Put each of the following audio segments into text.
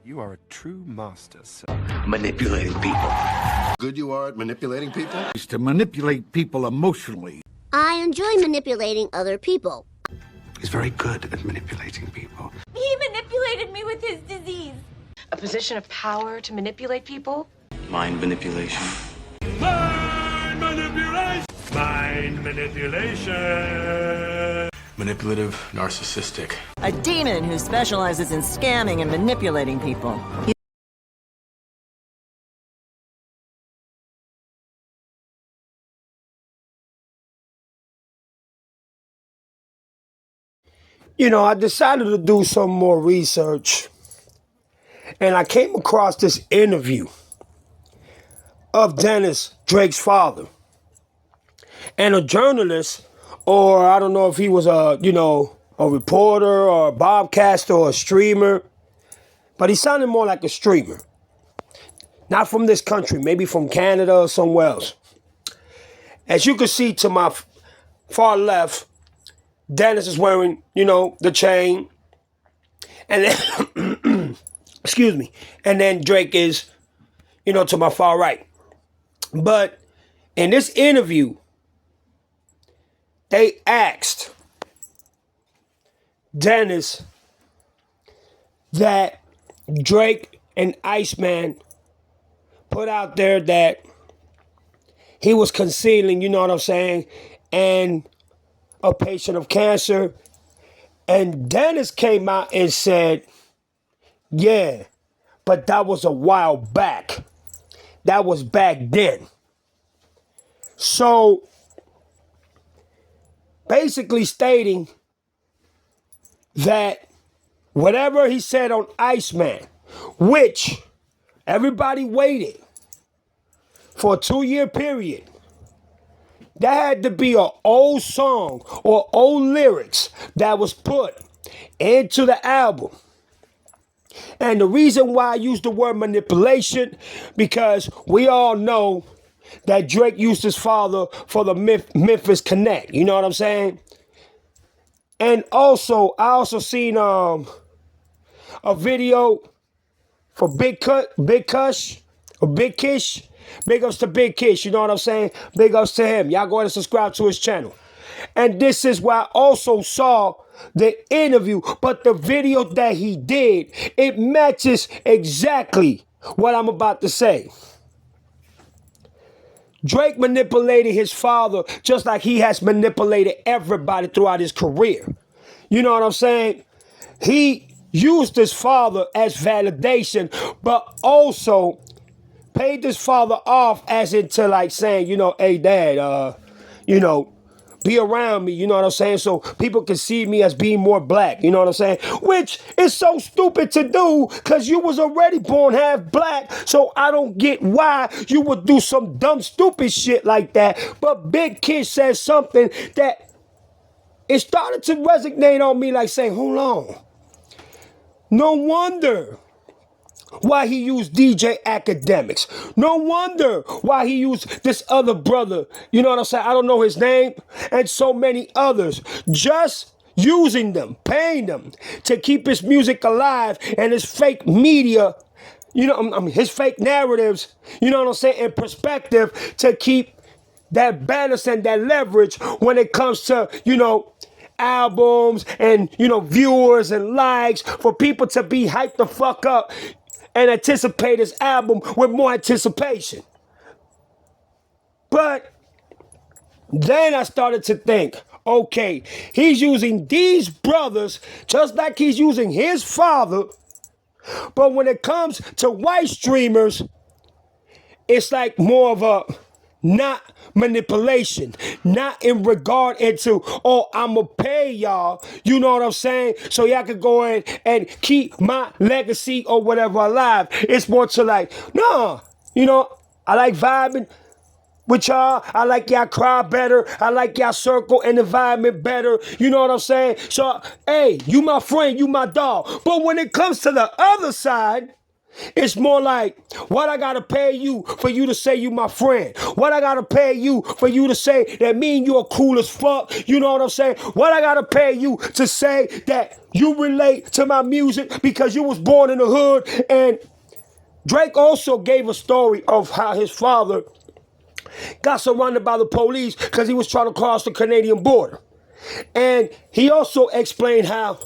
You are a true master, sir. Manipulating people. Good you are at manipulating people? Is to manipulate people emotionally. I enjoy manipulating other people. He's very good at manipulating people. He manipulated me with his disease. A position of power to manipulate people? Mind manipulation. Mind manipulation! Mind manipulation! Manipulative, narcissistic. A demon who specializes in scamming and manipulating people. You know, I decided to do some more research, and I came across this interview of Dennis, Drake's father, and a journalist, or I don't know if he was a reporter or a bobcaster or a streamer, but he sounded more like a streamer. Not from this country, maybe from Canada or somewhere else. As you can see to my far left, Dennis is wearing, the chain. And then, excuse me. And then Drake is, to my far right. But in this interview, they asked Dennis that Drake and Iceman put out there that he was concealing, and a patient of cancer. And Dennis came out and said, yeah, but that was a while back. That was back then. So, basically stating that whatever he said on Iceman, which everybody waited for a 2-year period, that had to be an old song or old lyrics that was put into the album. And the reason why I use the word manipulation, because we all know that Drake used his father for the Memphis Connect. You know what I'm saying? And also, I also seen a video for Big Kush or Big Kish. Big ups to Big Kish, you know what I'm saying? Big ups to him. Y'all go ahead and subscribe to his channel. And this is where I also saw the interview, but the video that he did, it matches exactly what I'm about to say. Drake manipulated his father just like he has manipulated everybody throughout his career. You know what I'm saying? He used his father as validation, but also paid his father off as into like saying, hey dad, be around me, you know what I'm saying? So people can see me as being more black, you know what I'm saying? Which is so stupid to do because you was already born half black. So I don't get why you would do some dumb, stupid shit like that. But Big Kid says something that it started to resonate on me like saying, hold on. No wonder why he used DJ Academics. No wonder why he used this other brother. You know what I'm saying? I don't know his name. And so many others. Just using them, paying them to keep his music alive and his fake media, his fake narratives, you know what I'm saying, in perspective to keep that balance and that leverage when it comes to, albums and, viewers and likes for people to be hyped the fuck up and anticipate his album with more anticipation. But then I started to think, okay, he's using these brothers just like he's using his father. But when it comes to white streamers, it's like more of a not manipulation, not in regard into, I'ma pay y'all, you know what I'm saying? So y'all can go in and keep my legacy or whatever alive. It's more to like, nah, I like vibing with y'all. I like y'all cry better. I like y'all circle and environment better. You know what I'm saying? So, hey, you my friend, you my dog. But when it comes to the other side, It's more like, what I gotta pay you for you to say you my friend? What I gotta pay you for you to say that me and you are cool as fuck? You know what I'm saying? What I gotta pay you to say that you relate to my music because you was born in the hood? And Drake also gave a story of how his father got surrounded by the police because he was trying to cross the Canadian border. And he also explained how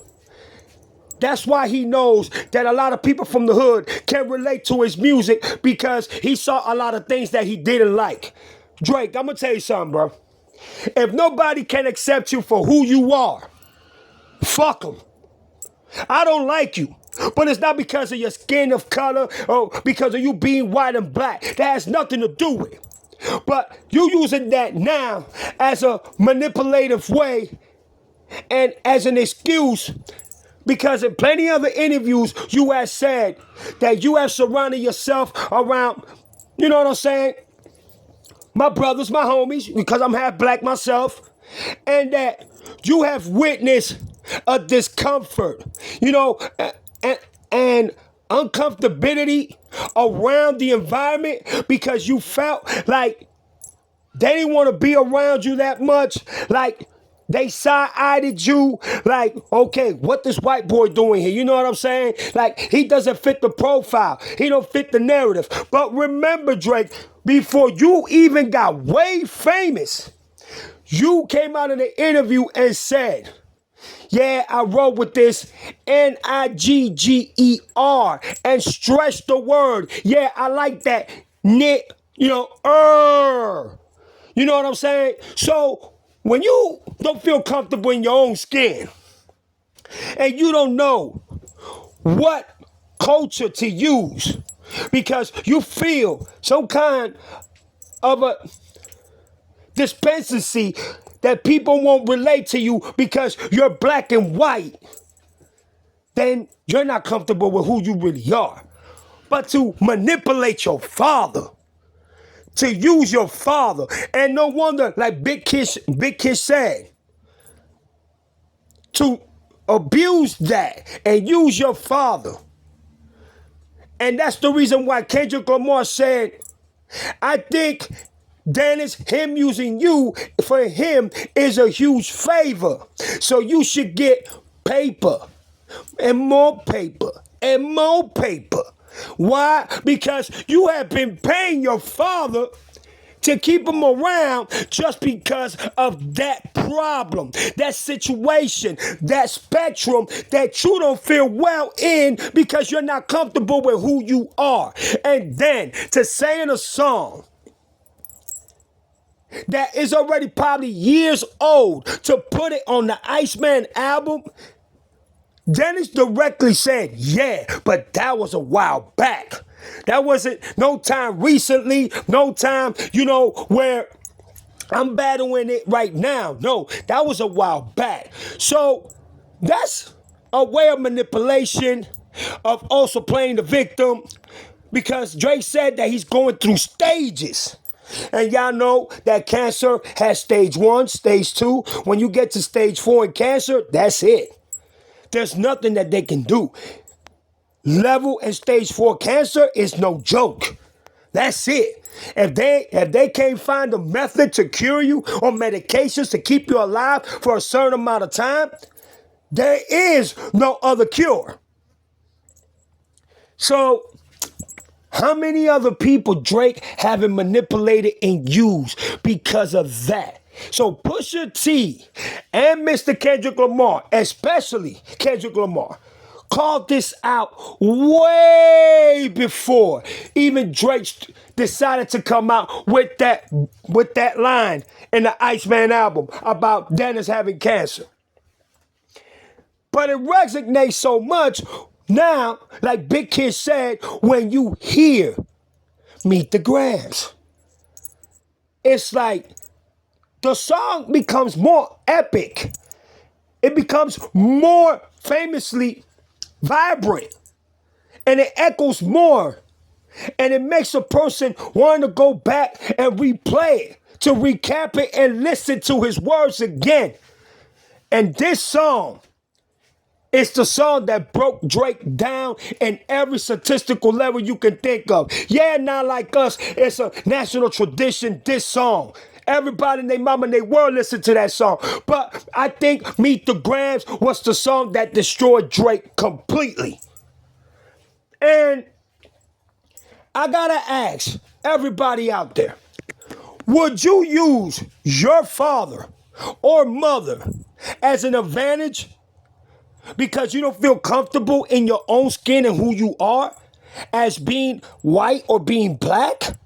that's why he knows that a lot of people from the hood can relate to his music because he saw a lot of things that he didn't like. Drake, I'm going to tell you something, bro. If nobody can accept you for who you are, fuck them. I don't like you. But it's not because of your skin of color or because of you being white and black. That has nothing to do with it. But you using that now as a manipulative way and as an excuse, because in plenty of other interviews you have said that you have surrounded yourself around, you know what I'm saying, my brothers, my homies, because I'm half black myself, and that you have witnessed a discomfort, you know, and uncomfortability around the environment because you felt like they didn't want to be around you that much, like they side-eyed you, like, okay, what this white boy doing here? You know what I'm saying? Like, he doesn't fit the profile. He don't fit the narrative. But remember, Drake, before you even got way famous, you came out in an interview and said, yeah, I wrote with this Nigger and stretched the word. Yeah, I like that. You know, you know what I'm saying? So, when you don't feel comfortable in your own skin and you don't know what culture to use because you feel some kind of a dispensancy that people won't relate to you because you're black and white, then you're not comfortable with who you really are. But to manipulate your father, to use your father. And no wonder, like Big Kiss said, to abuse that and use your father. And that's the reason why Kendrick Lamar said, I think Dennis, him using you for him is a huge favor. So you should get paper and more paper and more paper. Why? Because you have been paying your father to keep him around just because of that problem, that situation, that spectrum that you don't feel well in because you're not comfortable with who you are. And then to say in a song that is already probably years old to put it on the Iceman album, Dennis directly said, yeah, but that was a while back. That wasn't no time recently, no time, you know, where I'm battling it right now. No, that was a while back. So that's a way of manipulation, of also playing the victim, because Drake said that he's going through stages. And y'all know that cancer has stage 1, stage 2. When you get to stage 4 in cancer, that's it. There's nothing that they can do. Level and stage 4 cancer is no joke. That's it. If they can't find a method to cure you or medications to keep you alive for a certain amount of time, there is no other cure. So, how many other people Drake haven't manipulated and used because of that? So Pusha T and Mr. Kendrick Lamar, especially Kendrick Lamar, called this out way before even Drake decided to come out with that line in the Iceman album about Dennis having cancer. But it resonates so much now, like Big Kid said, when you hear Meet the Grams, it's like the song becomes more epic. It becomes more famously vibrant. And it echoes more. And it makes a person want to go back and replay it, to recap it and listen to his words again. And this song It's the song that broke Drake down in every statistical level you can think of. Yeah, Not Like Us, it's a national tradition, this song. Everybody and their mama and their world listen to that song. But I think Meet the Grams was the song that destroyed Drake completely. And I gotta ask everybody out there, would you use your father or mother as an advantage because you don't feel comfortable in your own skin and who you are as being white or being black?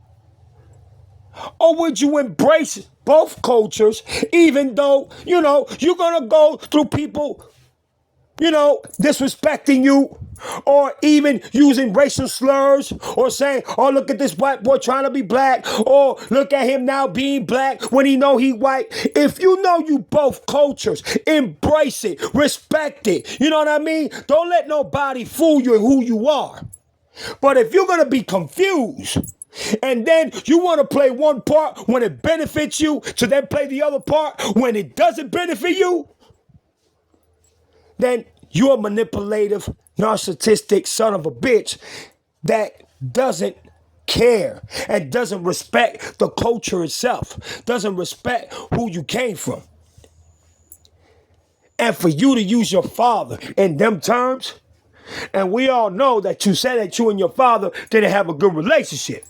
Or would you embrace both cultures even though, you're going to go through people, disrespecting you or even using racial slurs or saying, oh, look at this white boy trying to be black, or look at him now being black when he know he white. If you know you both cultures, embrace it, respect it. You know what I mean? Don't let nobody fool you in who you are. But if you're going to be confused and then you want to play one part when it benefits you to then play the other part when it doesn't benefit you, then you're a manipulative, narcissistic son of a bitch that doesn't care and doesn't respect the culture itself, doesn't respect who you came from. And for you to use your father in them terms, and we all know that you said that you and your father didn't have a good relationship.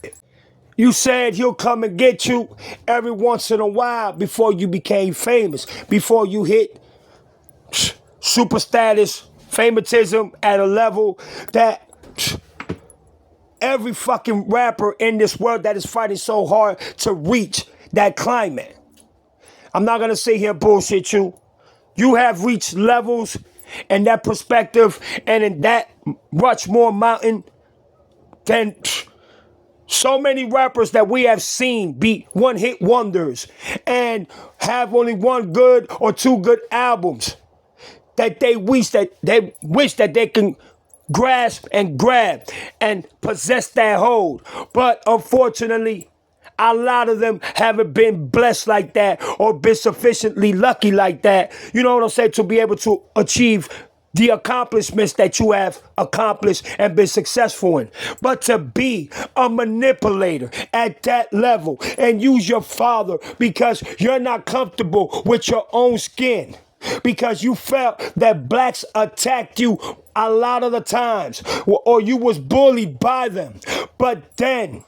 You said he'll come and get you every once in a while before you became famous, before you hit super status, favoritism at a level that every fucking rapper in this world that is fighting so hard to reach that climate. I'm not going to sit here and bullshit you. You have reached levels in that perspective and in that much more mountain than so many rappers that we have seen be one-hit wonders and have only one good or two good albums that they wish that they can grasp and grab and possess that hold. But unfortunately, a lot of them haven't been blessed like that or been sufficiently lucky like that, you know what I'm saying, to be able to achieve the accomplishments that you have accomplished and been successful in. But to be a manipulator at that level and use your father because you're not comfortable with your own skin, because you felt that blacks attacked you a lot of the times or you was bullied by them, but then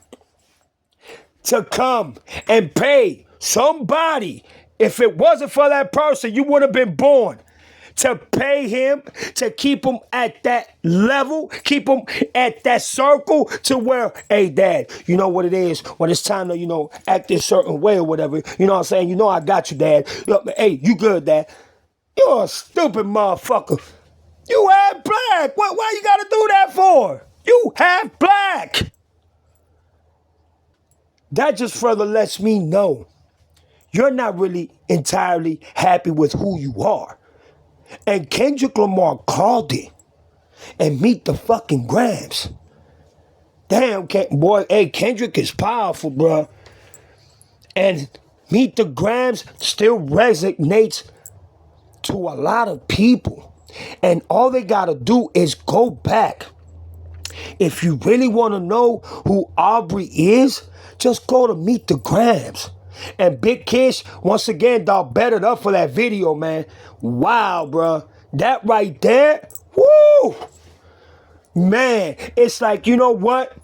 to come and pay somebody, if it wasn't for that person, you would have been born, to pay him, to keep him at that level, keep him at that circle to where, hey, Dad, you know what it is when it's time to, act this certain way or whatever. You know what I'm saying? I got you, Dad. Hey, you good, Dad? You're a stupid motherfucker. You half black. Why you gotta do that for? You half black. That just further lets me know you're not really entirely happy with who you are. And Kendrick Lamar called it. And Meet the fucking Grams. Damn, boy, hey, Kendrick is powerful, bro. And Meet the Grams still resonates to a lot of people. And all they gotta do is go back. If you really want to know who Aubrey is, just go to Meet the Grams. And Big Kish, once again, dog, bettered up for that video, man. Wow, bro. That right there, woo! Man, it's like, you know what?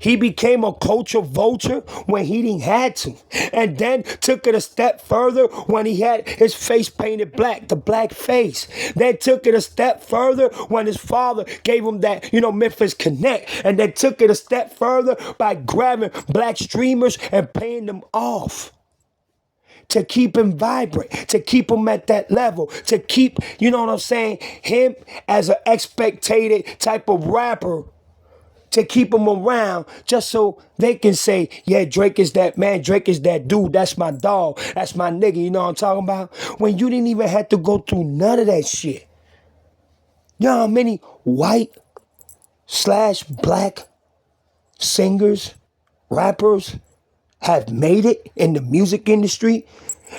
He became a culture vulture when he didn't had to. And then took it a step further when he had his face painted black, the black face. Then took it a step further when his father gave him that, Memphis Connect. And then took it a step further by grabbing black streamers and paying them off. To keep him vibrant, to keep him at that level, to keep, him as an expected type of rapper, to keep him around just so they can say, yeah, Drake is that man, Drake is that dude, that's my dog, that's my nigga, you know what I'm talking about? When you didn't even have to go through none of that shit. You know how many white/black singers, rappers have made it in the music industry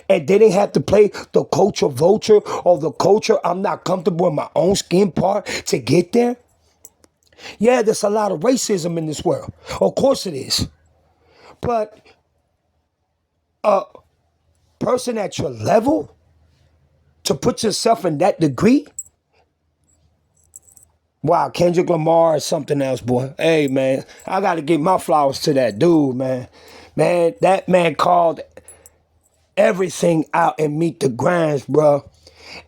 and they didn't have to play the culture vulture or the culture I'm not comfortable in my own skin part to get there. Yeah, there's a lot of racism in this world. Of course it is. But a person at your level, to put yourself in that degree, wow, Kendrick Lamar is something else, boy. Hey, man, I got to give my flowers to that dude, man. Man, that man called everything out and Meet the Grinds, bro.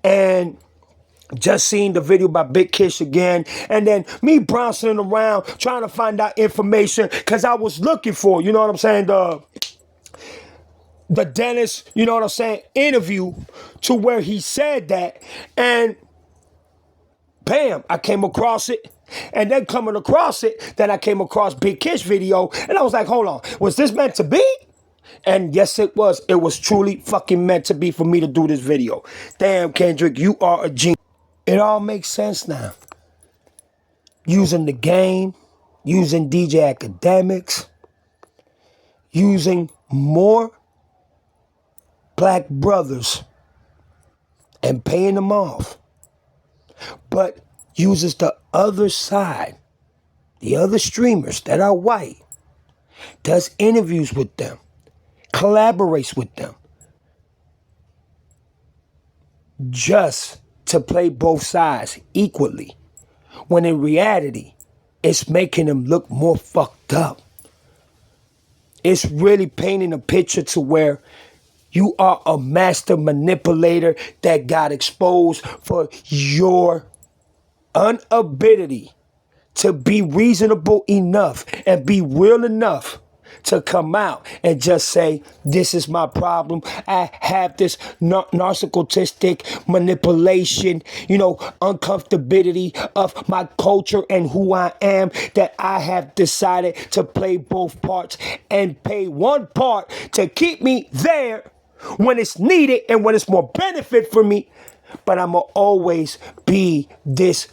And just seen the video by Big Kish again. And then me bouncing around trying to find out information because I was looking for, you know what I'm saying, the Dennis, you know what I'm saying, interview to where he said that. And bam, I came across it. And then coming across it, then I came across Big Kish video. And I was like, hold on, was this meant to be? And yes, it was. It was truly fucking meant to be for me to do this video. Damn, Kendrick, you are a genius. It all makes sense now. Using the game, using DJ Academics, using more black brothers and paying them off. But uses the other side, the other streamers that are white, does interviews with them, collaborates with them, just to play both sides equally, when in reality, it's making them look more fucked up. It's really painting a picture to where you are a master manipulator that got exposed for your inability to be reasonable enough and be real enough to come out and just say, this is my problem. I have this narcissistic manipulation, uncomfortability of my culture and who I am, that I have decided to play both parts and pay one part to keep me there when it's needed and when it's more benefit for me. But I'm going to always be this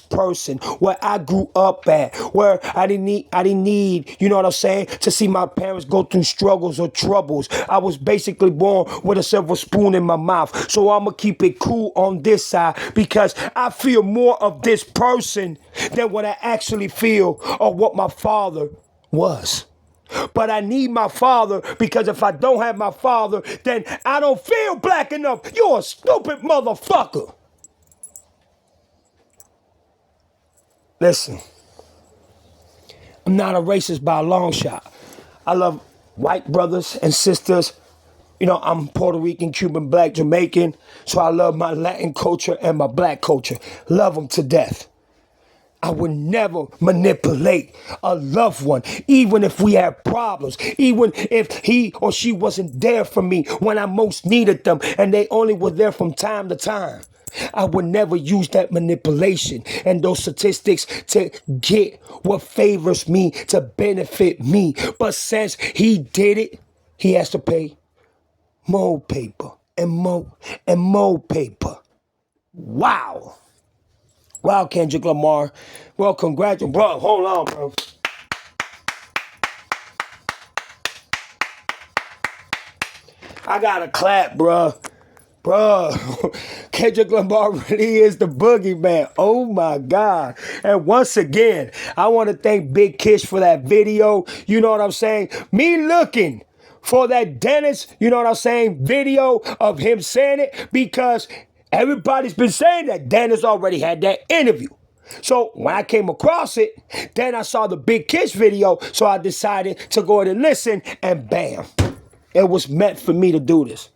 person where I grew up at, where I didn't need, you know what I'm saying, to see my parents go through struggles or troubles. I was basically born with a silver spoon in my mouth. So I'm going to keep it cool on this side because I feel more of this person than what I actually feel of what my father was. But I need my father because if I don't have my father, then I don't feel black enough. You're a stupid motherfucker. Listen, I'm not a racist by a long shot. I love white brothers and sisters. I'm Puerto Rican, Cuban, black, Jamaican. So I love my Latin culture and my black culture. Love them to death. I would never manipulate a loved one, even if we had problems, even if he or she wasn't there for me when I most needed them and they only were there from time to time. I would never use that manipulation and those statistics to get what favors me, to benefit me. But since he did it, he has to pay more paper and more paper. Wow. Wow, Kendrick Lamar. Well, congratulations. Bro, hold on, bro. I gotta clap, bro. Bro, Kendrick Lamar really is the boogeyman. Oh my God. And once again, I want to thank Big Kish for that video. You know what I'm saying? Me looking for that Dennis, you know what I'm saying, video of him saying it, because everybody's been saying that Dennis already had that interview. So when I came across it, then I saw the Big Kish video. So I decided to go ahead and listen, and bam, it was meant for me to do this.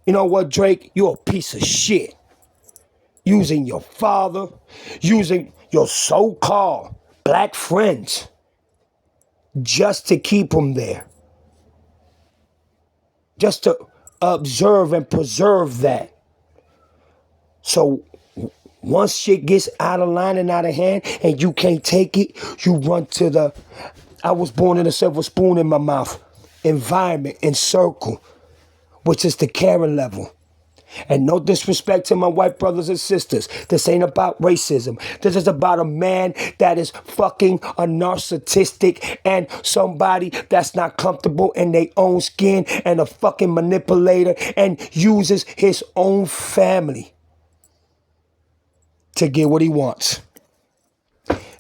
You know what, Drake? You're a piece of shit. Using your father, using your so-called black friends just to keep them there. Just to observe and preserve that. So once shit gets out of line and out of hand and you can't take it, you run to the I was born in a silver spoon in my mouth environment and circle, which is the Karen level. And no disrespect to my white brothers and sisters. This ain't about racism. This is about a man that is fucking a narcissistic and somebody that's not comfortable in their own skin and a fucking manipulator and uses his own family to get what he wants.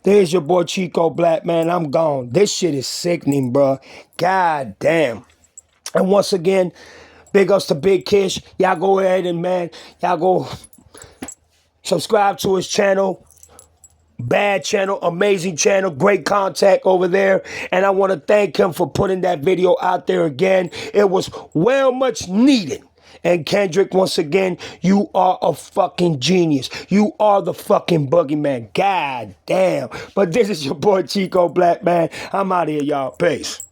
There's your boy Chico Black, man. I'm gone. This shit is sickening, bro. God damn. And once again, big ups to Big Kish. Y'all go ahead and, man, y'all go subscribe to his channel. Bad channel, amazing channel, great contact over there. And I want to thank him for putting that video out there again. It was well much needed. And Kendrick, once again, you are a fucking genius. You are the fucking boogeyman. God damn. But this is your boy Chico Black, man. I'm out of here, y'all. Peace.